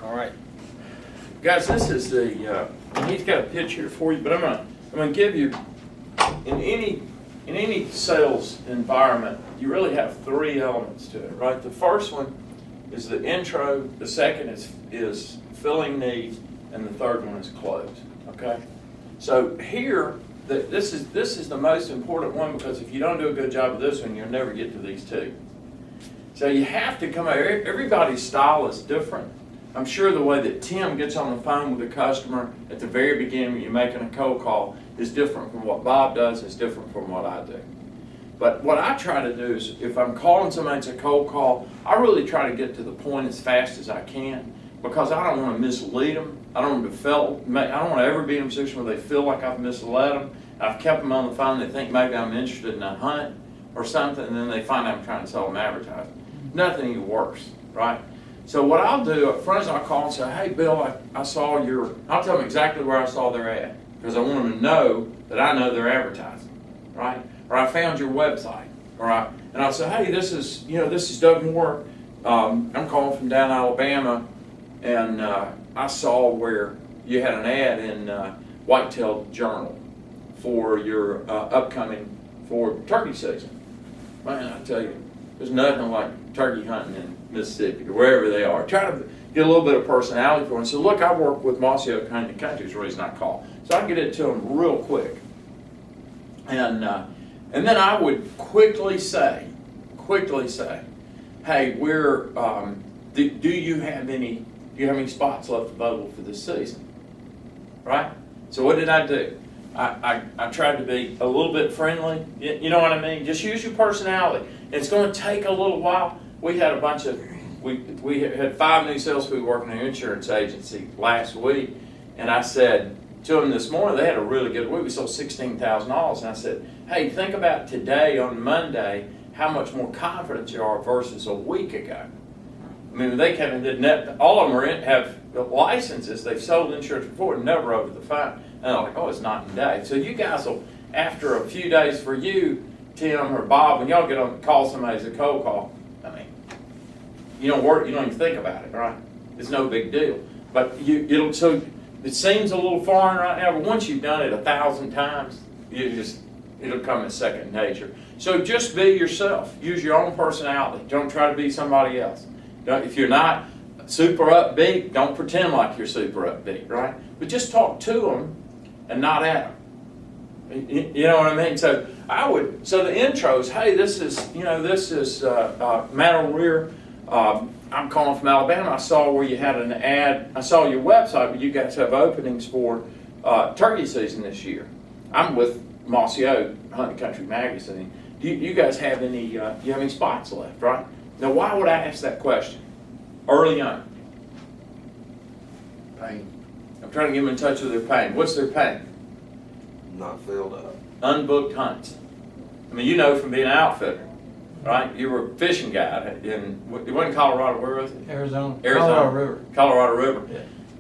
All right. Guys, this is the, he's got a pitch here for you, but I'm gonna give you, in any sales environment, you really have three elements to it, right? The first one is the intro, the second is filling need, and the third one is close, okay? So here, this is the most important one, because if you don't do a good job of this one, you'll never get to these two. So you have to come out, everybody's style is different. I'm sure the way that Tim gets on the phone with a customer at the very beginning when you're making a cold call is different from what Bob does, is different from what I do. But what I try to do is, if I'm calling somebody, it's a cold call, I really try to get to the point as fast as I can, because I don't want to mislead them. I don't want to ever be in a position where they feel like I've misled them. I've kept them on the phone, they think maybe I'm interested in a hunt or something, and then they find out I'm trying to sell them advertising. Nothing any worse, right? So what I'll do up front is I'll call and say, hey, Bill, I saw I'll tell them exactly where I saw their ad, because I want them to know that I know they're advertising, right? Or I found your website, and I'll say, hey, this is Doug Moore. I'm calling from down Alabama, and I saw where you had an ad in Whitetail Journal for your upcoming for turkey season. Man, I tell you, there's nothing like turkey hunting in Mississippi or wherever they are. Try to get a little bit of personality for them. So look, I work with Mossy Oak Hunting Country is the reason I call. So I get it to them real quick. And then I would quickly say, hey, do you have any spots left available for this season? Right? So what did I do? I tried to be a little bit friendly. You know what I mean? Just use your personality. It's going to take a little while. We had we had 5 new salespeople working in an insurance agency last week, and I said to them this morning, they had a really good week. We sold $16,000, and I said, hey, think about today on Monday, how much more confident you are versus a week ago. I mean, they came and did all of them have licenses. They've sold insurance before, never over the phone. And they're like, oh, it's night and day. So you guys will, after a few days for you, Tim or Bob, when y'all get on call somebody as a cold call, I mean, you don't even think about it, right? It's no big deal. But so it seems a little foreign right now, but once you've done it 1,000 times, it'll come as second nature. So just be yourself. Use your own personality. Don't try to be somebody else. If you're not super upbeat, don't pretend like you're super upbeat, right? But just talk to them and not at them. You know what I mean? So the intros, hey, this is Matt O'Rear. I'm calling from Alabama. I saw where you had an ad. I saw your website, but you guys have openings for turkey season this year. I'm with Mossy Oak Hunting Country Magazine. Do you guys have any? You have any spots left? Right now, why would I ask that question early on? Pain. I'm trying to get them in touch with their pain. What's their pain? Not filled up. Unbooked hunts. I mean, you know from being an outfitter, right? You were a fishing guide it wasn't Colorado. Where was it? Arizona. Colorado River. Colorado River.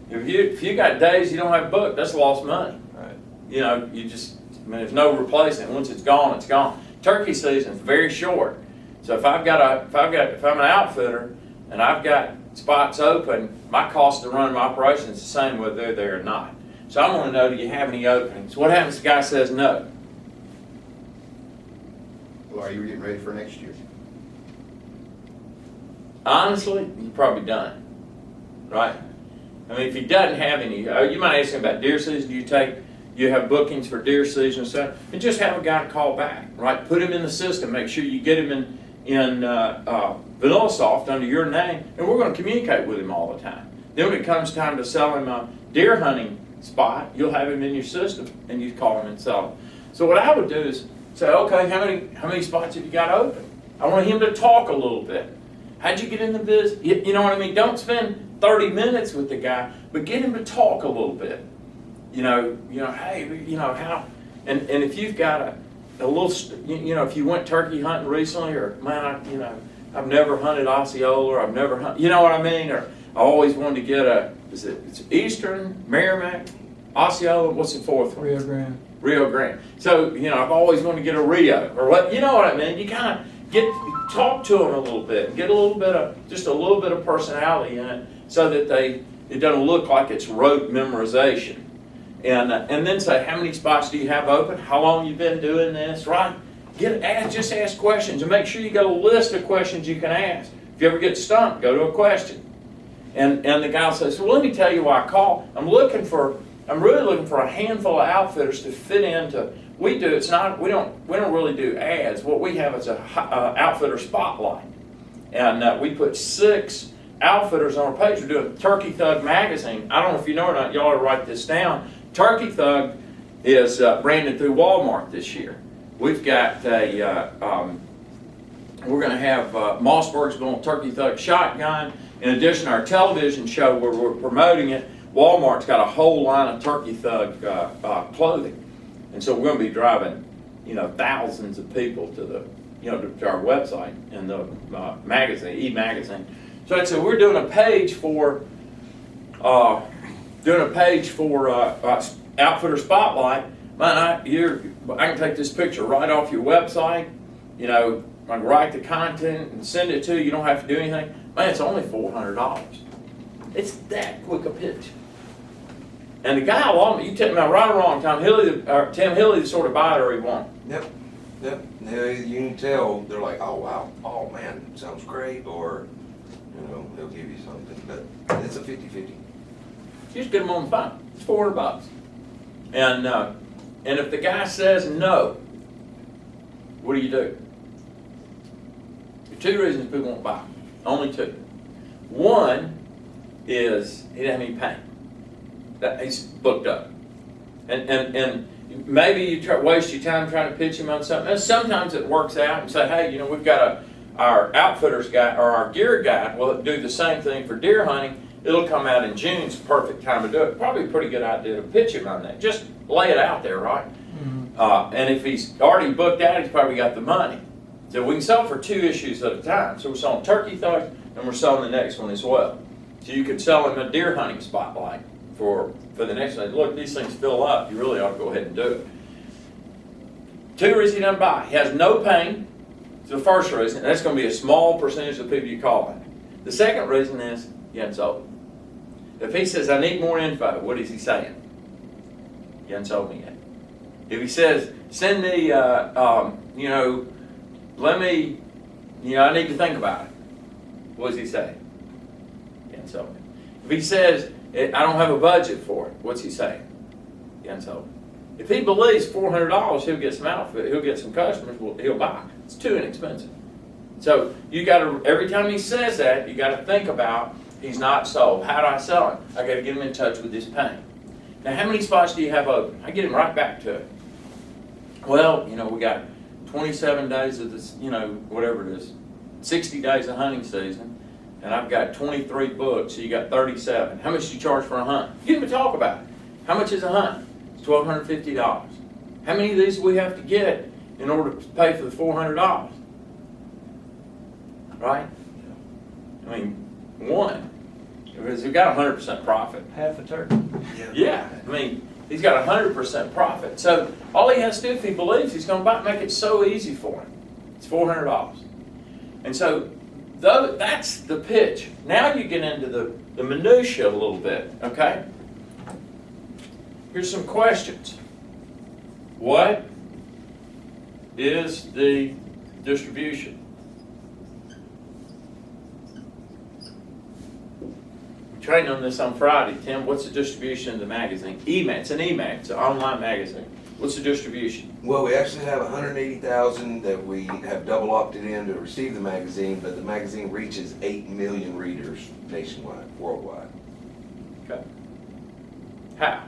Yeah. If you got days you don't have booked, that's lost money. Right. You know, there's no replacing it. Once it's gone, it's gone. Turkey season is very short. So if I'm an outfitter and I've got spots open, my cost to run my operation is the same whether they're there or not. So I want to know, do you have any openings? What happens if the guy says no? Well, are you getting ready for next year? Honestly, you're probably done, right? I mean, if he doesn't have any, you might ask him about deer season. You have bookings for deer season and stuff, and just have a guy call back, right? Put him in the system. Make sure you get him in VanillaSoft under your name, and we're going to communicate with him all the time. Then when it comes time to sell him a deer hunting spot, you'll have him in your system, and you call him and sell him. So what I would do is say, okay, how many spots have you got open? I want him to talk a little bit. How'd you get in the business? You know what I mean? Don't spend 30 minutes with the guy, but get him to talk a little bit. Hey, how, and if you've got a little, if you went turkey hunting recently, or man, I've never hunted Osceola, or I've never hunted, you know what I mean? Or I always wanted to get it's Eastern, Merrimack, Osceola, what's the fourth one? Rio Grande. So, I've always wanted to get a Rio, or what, you know what I mean? You kind of talk to them a little bit, get a little bit of, just a little bit of personality in it, so that it doesn't look like it's rote memorization. And then say, how many spots do you have open? How long you been doing this, right? Just ask questions, and make sure you got a list of questions you can ask. If you ever get stumped, go to a question. And the guy says, well, let me tell you why I called. I'm really looking for a handful of outfitters to fit into. We don't really do ads. What we have is a outfitter spotlight, and we put 6 outfitters on our page. We're doing Turkey Thug magazine. I don't know if you know or not. Y'all ought to write this down. Turkey Thug is branded through Walmart this year. We've got we're going to have Mossberg's going Turkey Thug shotgun. In addition to our television show where we're promoting it, Walmart's got a whole line of Turkey Thug clothing. And so we're going to be driving, thousands of people to to our website and the magazine, e-magazine. So I'd say we're doing a page for Outfitter Spotlight. Man, I can take this picture right off your website. I can write the content and send it to you. You don't have to do anything. Man, it's only $400. It's that quick a pitch. And the guy along, you tell me right or wrong, Tim Hilly, the sort of buyer he wants. Yep. Yeah, you can tell they're like, oh wow, oh man, sounds great, or they'll give you something, but it's a 50-50. You just get them on the phone. It's $400. And if the guy says no, what do? There are 2 reasons people won't buy. Only 2. One is he doesn't have any pain. That he's booked up, and maybe you waste your time trying to pitch him on something. And sometimes it works out and say, hey, we've got our outfitters guy or our gear guy will do the same thing for deer hunting. It'll come out in June. It's the perfect time to do it. Probably a pretty good idea to pitch him on that. Just lay it out there, right? Mm-hmm. And if he's already booked out, he's probably got the money. So we can sell for 2 issues at a time. So we're selling Turkey Thug, and we're selling the next one as well. So you could sell him a deer hunting spotlight for the next one. Look, these things fill up. You really ought to go ahead and do it. 2 reasons he doesn't buy. He has no pain. It's the first reason. And that's going to be a small percentage of people you call in. The second reason is he hasn't sold it. If he says, I need more info, what is he saying? He hasn't sold me yet. If he says, send me, let me, I need to think about it, what does he say? He hasn't sold me. If he says, I don't have a budget for it, what's he saying? He hasn't sold me. If he believes $400, he'll get some outfit, he'll get some customers, he'll buy. It's too inexpensive. So you got to, every time he says that, you got to think about, he's not sold. How do I sell him? I got to get him in touch with this pain. Now, how many spots do you have open? I get him right back to it. Well, we got 27 days of this, whatever it is, 60 days of hunting season, and I've got 23 books, so you got 37. How much do you charge for a hunt? Get him to talk about it. How much is a hunt? It's $1,250. How many of these do we have to get in order to pay for the $400? Right? I mean, 1. Because we've got 100% profit. Half a turkey. Yeah. I mean, he's got 100% profit. So all he has to do if he believes he's going to buy it, make it so easy for him. It's $400. And so that's the pitch. Now you get into the minutia a little bit, okay? Here's some questions. What is the distribution? We trained on this on Friday. Tim, what's the distribution of the magazine? It's an emac, it's an online magazine. What's the distribution? Well, we actually have 180,000 that we have double opted in to receive the magazine, but the magazine reaches 8 million readers nationwide, worldwide. Okay. How?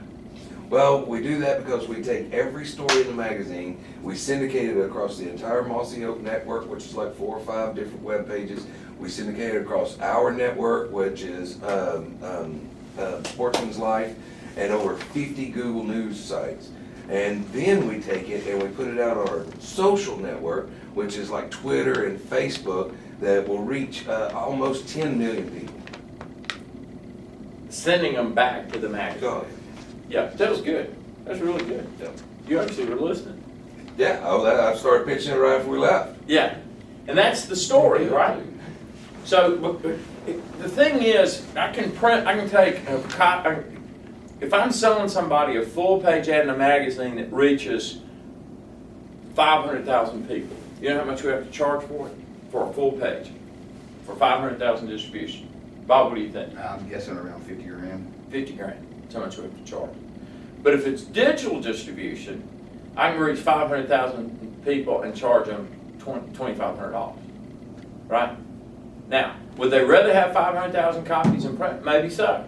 Well, we do that because we take every story in the magazine, we syndicate it across the entire Mossy Oak network, which is like 4 or 5 different web pages. We syndicate it across our network, which is Sportsman's Life, and over 50 Google News sites. And then we take it and we put it out on our social network, which is like Twitter and Facebook, that will reach almost 10 million people. Sending them back to the magazine. Go ahead. Yeah, that was good. That's really good. Yeah. You actually were listening. Yeah, I started pitching it right after we left. Yeah. And that's the story, right? So the thing is, I can take if I'm selling somebody a full page ad in a magazine that reaches 500,000 people, you know how much we have to charge for it? For a full page, for 500,000 distribution. Bob, what do you think? I'm guessing around 50 grand. 50 grand, that's how much we have to charge. But if it's digital distribution, I can reach 500,000 people and charge them $2,500, right? Now, would they rather have 500,000 copies in print? Maybe so.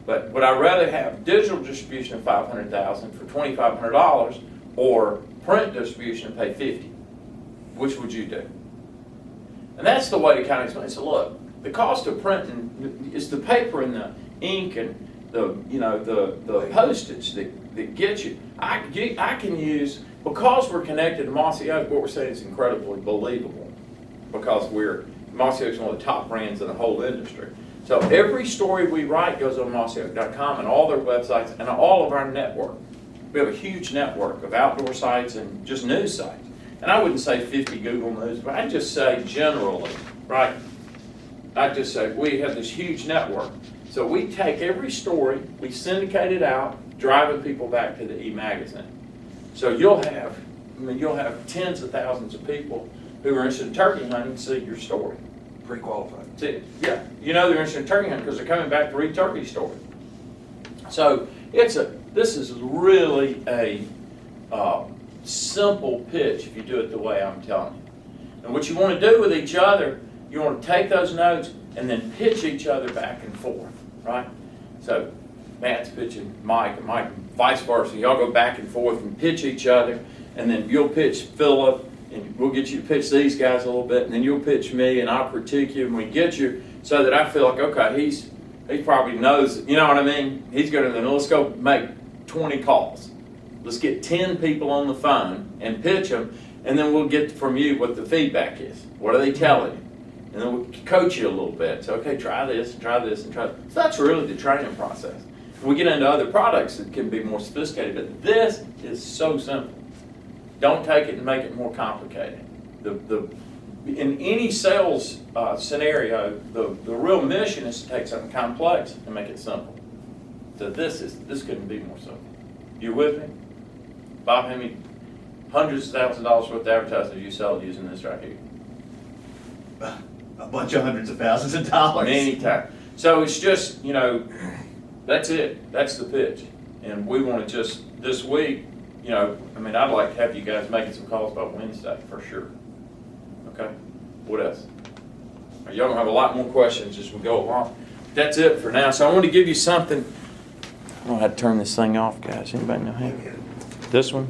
But would I rather have digital distribution of 500,000 for $2,500 or print distribution and pay 50? Which would you do? And that's the way to kind of explain. So look, the cost of printing is the paper and the ink and the postage that gets you. I can use, because we're connected to Mossy Oak, what we're saying is incredibly believable, because Mossy Oak's one of the top brands in the whole industry. So every story we write goes on mossyoak.com and all their websites and all of our network. We have a huge network of outdoor sites and just news sites. And I wouldn't say 50 Google News, but I'd just say generally, right? I'd just say we have this huge network. So we take every story, we syndicate it out, driving people back to the e-magazine. So you'll have tens of thousands of people who are interested in turkey hunting see your story. Pre-qualified. See, yeah, they're interested in turkey hunting because they're coming back to read turkey story. So this is really a simple pitch if you do it the way I'm telling you. And what you want to do with each other, you want to take those notes and then pitch each other back and forth, right? So Matt's pitching Mike and Mike vice versa. Y'all go back and forth and pitch each other, and then you'll pitch Philip, and we'll get you to pitch these guys a little bit, and then you'll pitch me, and I'll critique you, and we get you so that I feel like, okay, he probably knows, you know what I mean? He's going to, then let's go make 20 calls. Let's get 10 people on the phone and pitch them, and then we'll get from you what the feedback is. What are they telling you? And then we'll coach you a little bit. So, okay, try this, and try this, and try this. So that's really the training process. We get into other products that can be more sophisticated, but this is so simple. Don't take it and make it more complicated. In any sales scenario, the real mission is to take something complex and make it simple. So this couldn't be more simple. You with me? Bob, how many hundreds of thousands of dollars worth of advertising do you sell using this right here? A bunch of hundreds of thousands of dollars. Many times. So it's just, that's it. That's the pitch. And we want to just, this week, I'd like to have you guys making some calls by Wednesday for sure. Okay? What else? Y'all gonna have a lot more questions as we go along. That's it for now. So I want to give you something. I don't know how to turn this thing off, guys. Anybody know how? This one?